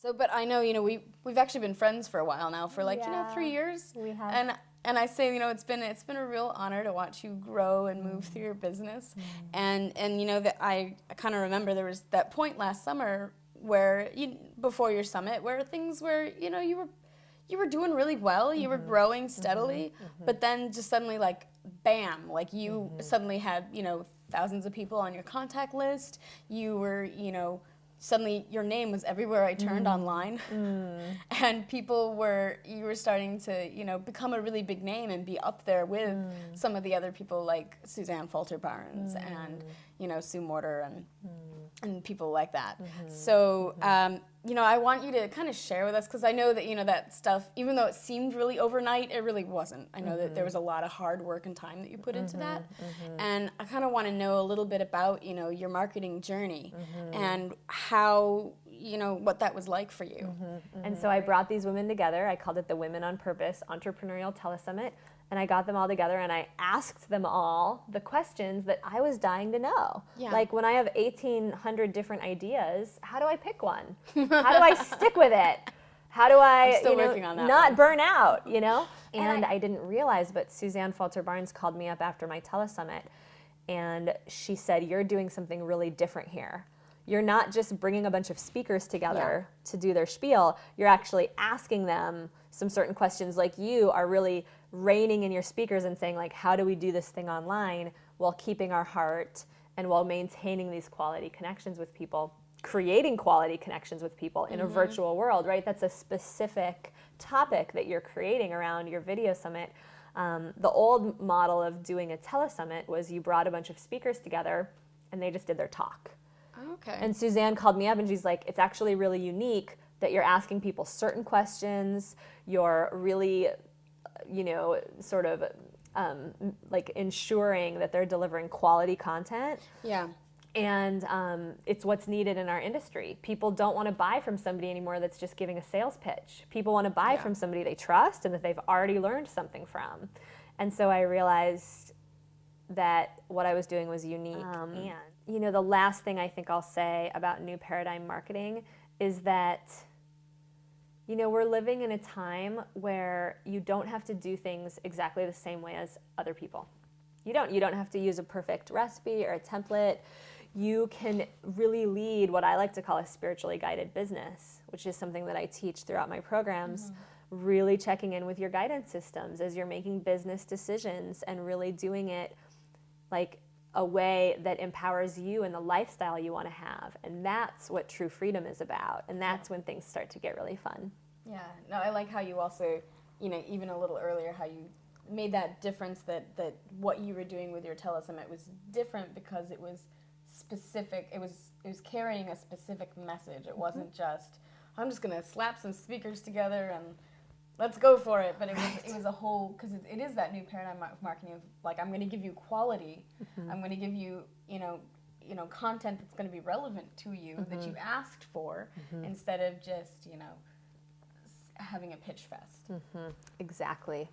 So, but I know, we've actually been friends for a while now, for 3 years. We have. And I say, it's been a real honor to watch you grow and move through your business. And that I kind of remember there was that point last summer where before your summit where things were, you were doing really well, you were growing steadily, but then just suddenly bam, you suddenly had, thousands of people on your contact list. You were, suddenly your name was everywhere I turned online. And you were starting to, become a really big name and be up there with some of the other people like Suzanne Falter-Barnes and, Sue Morter and people like that. So, I want you to kind of share with us, because I know that, that stuff, even though it seemed really overnight, it really wasn't. I know that there was a lot of hard work and time that you put into that. And I kind of want to know a little bit about, your marketing journey and how, what that was like for you. And so I brought these women together. I called it the Women on Purpose Entrepreneurial Telesummit. And I got them all together and I asked them all the questions that I was dying to know. Yeah. Like, when I have 1,800 different ideas, how do I pick one? How do I stick with it? How do I, I'm still working on that not one. burn out, And I didn't realize, but Suzanne Falter-Barnes called me up after my telesummit and she said, "You're doing something really different here. You're not just bringing a bunch of speakers together to do their spiel. You're actually asking them some certain questions, like you are really reining in your speakers and saying, how do we do this thing online while keeping our heart and while maintaining these quality connections with people, creating quality connections with people in a virtual world," right? That's a specific topic that you're creating around your video summit. The old model of doing a telesummit was you brought a bunch of speakers together and they just did their talk. Okay. And Suzanne called me up and she's like, "It's actually really unique that you're asking people certain questions. You're really, sort of ensuring that they're delivering quality content." Yeah. And it's what's needed in our industry. People don't want to buy from somebody anymore that's just giving a sales pitch. People want to buy from somebody they trust and that they've already learned something from. And so I realized that what I was doing was unique. And, the last thing I think I'll say about new paradigm marketing is that, we're living in a time where you don't have to do things exactly the same way as other people. You don't have to use a perfect recipe or a template. You can really lead what I like to call a spiritually guided business, which is something that I teach throughout my programs. Really checking in with your guidance systems as you're making business decisions and really doing it like a way that empowers you and the lifestyle you want to have. And that's what true freedom is about. And that's when things start to get really fun. Yeah. No, I like how you also, even a little earlier, how you made that difference that what you were doing with your telesummit was different because it was specific. It was carrying a specific message. It wasn't just, I'm just going to slap some speakers together and let's go for it. But it was a whole, because it is that new paradigm of marketing of I'm going to give you quality. I'm going to give you, content that's going to be relevant to you that you asked for instead of just, having a pitch fest. Exactly.